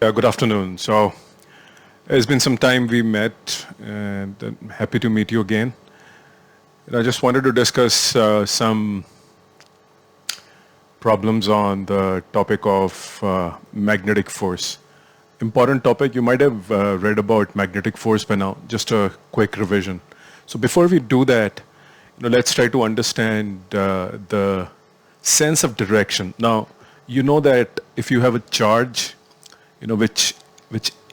Yeah, good afternoon. So it's been some time we met, and I'm happy to meet you again. And I just wanted to discuss some problems on the topic of magnetic force. Important topic. You might have read about magnetic force by now. Just a quick revision. So before we do that, let's try to understand the sense of direction. Now, you know that if you have a charge, which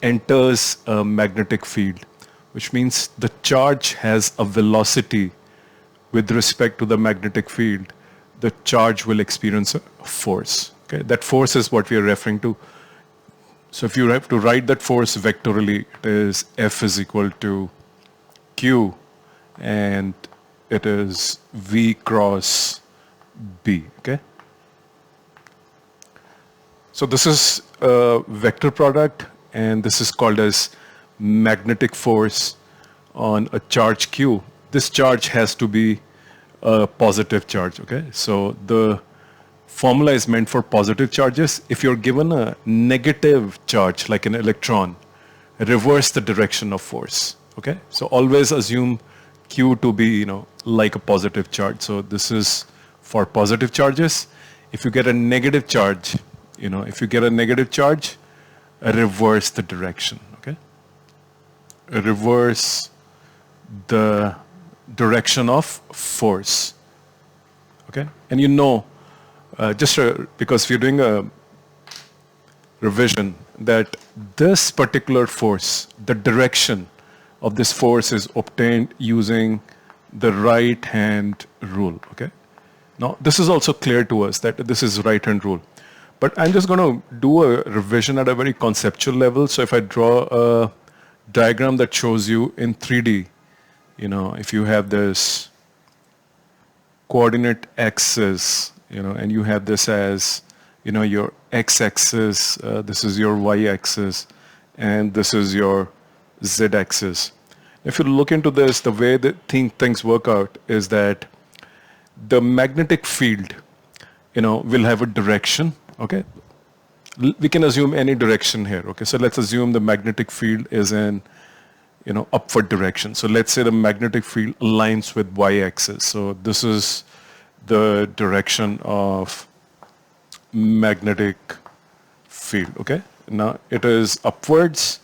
enters a magnetic field, which means the charge has a velocity with respect to the magnetic field, the charge will experience a force. Okay, that force is what we are referring to. So if you have to write that force vectorially, it is F is equal to Q, and it is V cross B. Okay. So this is a vector product, and this is called as magnetic force on a charge Q. This charge has to be a positive charge, okay? So the formula is meant for positive charges. If you're given a negative charge, like an electron, reverse the direction of force, okay? So always assume Q to be, like a positive charge. So this is for positive charges. If you get a negative charge, reverse the direction, okay? Reverse the direction of force, okay? And because we're doing a revision, that this particular force, the direction of this force is obtained using the right hand rule, okay? Now, this is also clear to us that this is right hand rule. But I'm just going to do a revision at a very conceptual level. So if I draw a diagram that shows you in 3D, if you have this coordinate axis, and you have this as, your x-axis, this is your y-axis, and this is your z-axis. If you look into this, the way that things work out is that the magnetic field, will have a direction. Okay, we can assume any direction here. Okay, so let's assume the magnetic field is in, upward direction. So let's say the magnetic field aligns with y-axis. So this is the direction of magnetic field. Okay, now it is upwards.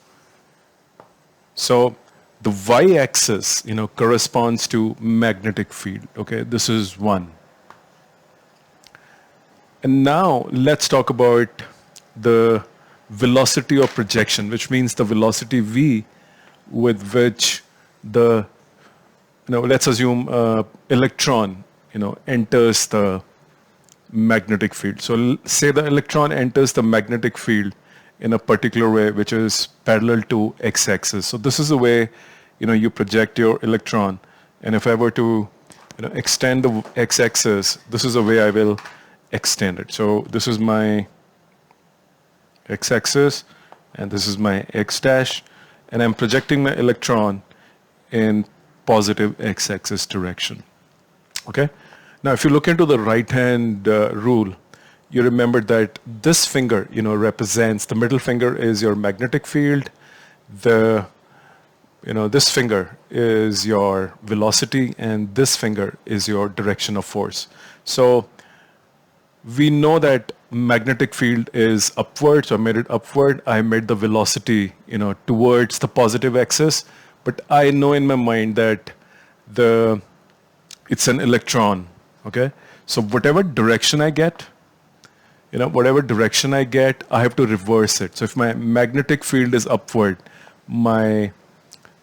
So the y-axis, corresponds to magnetic field. Okay, this is 1. And now let's talk about the velocity of projection, which means the velocity v with which let's assume electron, enters the magnetic field. So say the electron enters the magnetic field in a particular way, which is parallel to x-axis. So this is the way, you project your electron. And if I were to, extend the x-axis, this is the way I will extend it. So this is my x-axis, and this is my x dash, and I'm projecting my electron in positive x-axis direction. Okay. Now, if you look into the right-hand rule, you remember that this finger, represents, the middle finger is your magnetic field. This finger is your velocity, and this finger is your direction of force. So we know that magnetic field is upward, so I made it upward. I made the velocity, towards the positive axis. But I know in my mind that it's an electron, okay? So whatever direction I get, I have to reverse it. So if my magnetic field is upward, my,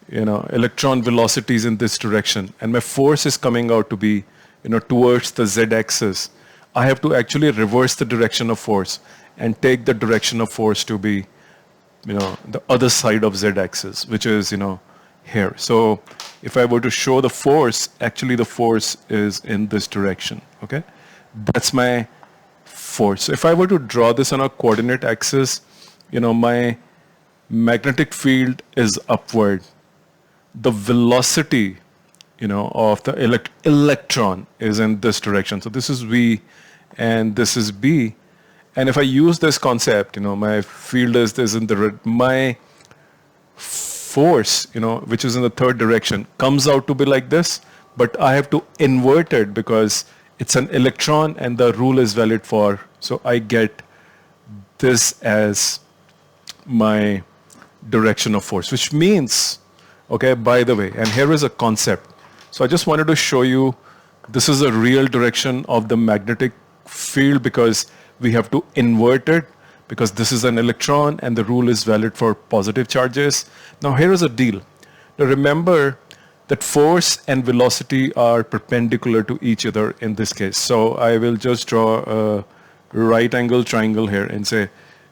electron velocity is in this direction, and my force is coming out to be, towards the z-axis. I have to actually reverse the direction of force and take the direction of force to be, the other side of z-axis, which is, here. So if I were to show the force, actually the force is in this direction, okay? That's my force. So if I were to draw this on a coordinate axis, my magnetic field is upward. The velocity, of the electron is in this direction. So this is V and this is B. And if I use this concept, my field is this in the my force, which is in the third direction, comes out to be like this, but I have to invert it because it's an electron and the rule is valid for, so I get this as my direction of force, which means, okay, by the way, and here is a concept. So I just wanted to show you this is a real direction of the magnetic field because we have to invert it because this is an electron and the rule is valid for positive charges. Now here is a deal. Now remember that force and velocity are perpendicular to each other in this case. So I will just draw a right angle triangle here and say,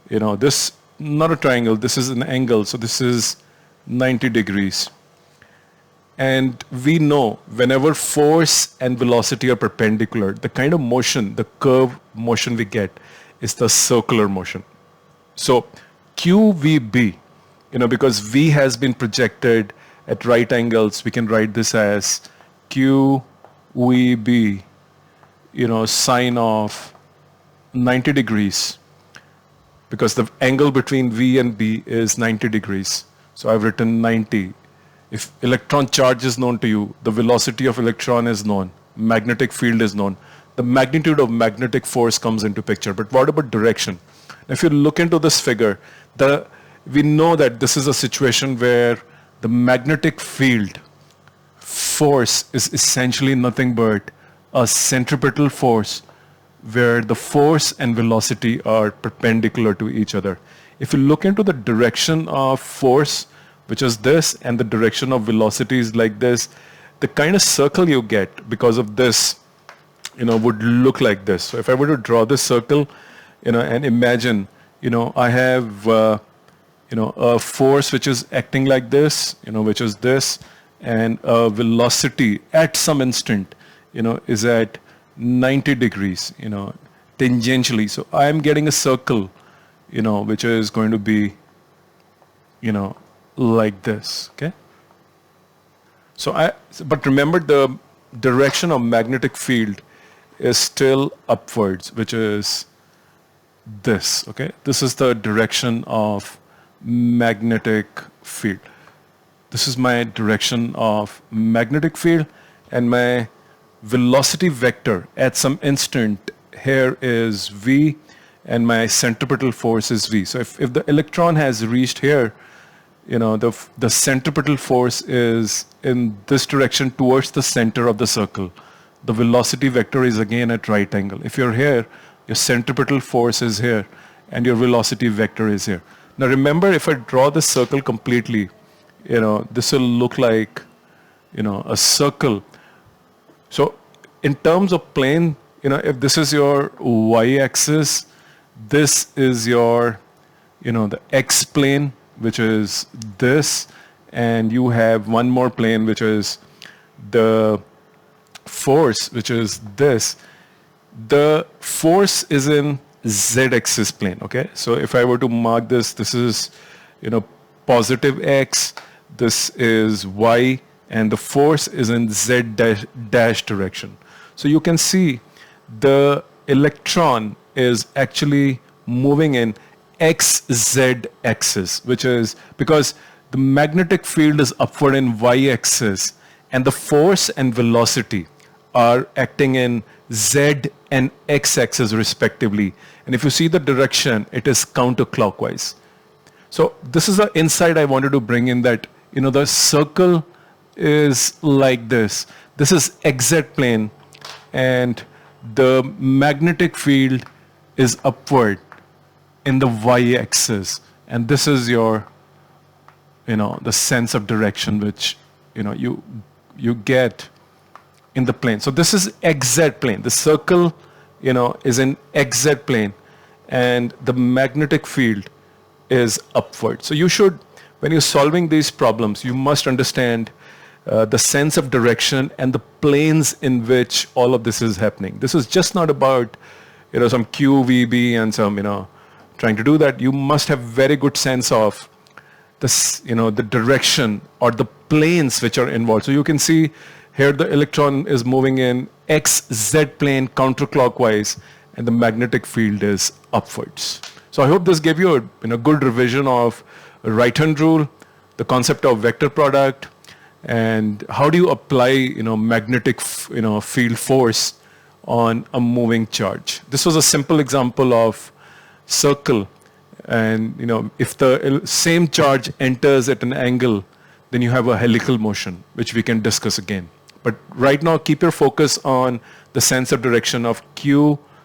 this, not a triangle, this is an angle. So this is 90 degrees. And we know whenever force and velocity are perpendicular, the kind of motion, the curve motion we get is the circular motion. So QVB, because V has been projected at right angles, we can write this as QVB, sine of 90 degrees, because the angle between V and B is 90 degrees. So I've written 90. If electron charge is known to you, the velocity of electron is known, magnetic field is known, the magnitude of magnetic force comes into picture. But what about direction? If you look into this figure, we know that this is a situation where the magnetic field force is essentially nothing but a centripetal force where the force and velocity are perpendicular to each other. If you look into the direction of force, which is this, and the direction of velocity is like this, the kind of circle you get because of this, would look like this. So if I were to draw this circle, and imagine, I have, a force which is acting like this, which is this, and a velocity at some instant, is at 90 degrees, tangentially. So I'm getting a circle, which is going to be, like this, okay? But remember the direction of magnetic field is still upwards, which is this, okay? This is the direction of magnetic field. This is my direction of magnetic field, and my velocity vector at some instant here is V, and my centripetal force is V. So if the electron has reached here, the centripetal force is in this direction towards the center of the circle. The velocity vector is again at right angle. If you're here, your centripetal force is here, and your velocity vector is here. Now remember, if I draw this circle completely, this will look like, a circle. So in terms of plane, if this is your y-axis, this is your, the x-plane, which is this, and you have one more plane, which is the force, which is this. The force is in z-axis plane, okay? So if I were to mark this, this is, positive x, this is y, and the force is in z dash direction. So you can see the electron is actually moving in xz axis, which is because the magnetic field is upward in y-axis and the force and velocity are acting in z and x-axis respectively. And if you see the direction, it is counterclockwise. So this is the insight I wanted to bring in, that the circle is like this. This is xz plane, and the magnetic field is upward in the y-axis, and this is your, the sense of direction which, you get in the plane. So this is xz plane. The circle, is in xz plane, and the magnetic field is upward. So you should, when you're solving these problems, you must understand the sense of direction and the planes in which all of this is happening. This is just not about, some QVB and some, trying to do that. You must have very good sense of this, the direction or the planes which are involved. So you can see here the electron is moving in xz plane counterclockwise, and the magnetic field is upwards. So I hope this gave you a good revision of right-hand rule, the concept of vector product, and how do you apply magnetic field force on a moving charge. This was a simple example of circle, and if the same charge enters at an angle, then you have a helical motion, which we can discuss again. But right now, keep your focus on the sense of direction of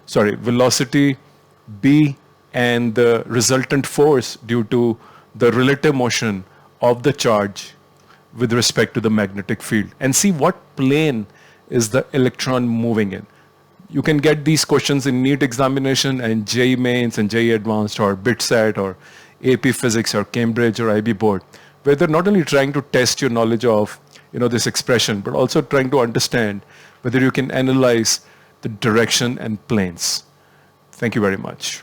velocity B, and the resultant force due to the relative motion of the charge with respect to the magnetic field, and see what plane is the electron moving in. You can get these questions in NEET examination and JEE Mains and JEE Advanced or BitSat or AP Physics or Cambridge or IB Board, where they're not only trying to test your knowledge of this expression, but also trying to understand whether you can analyze the direction and planes. Thank you very much.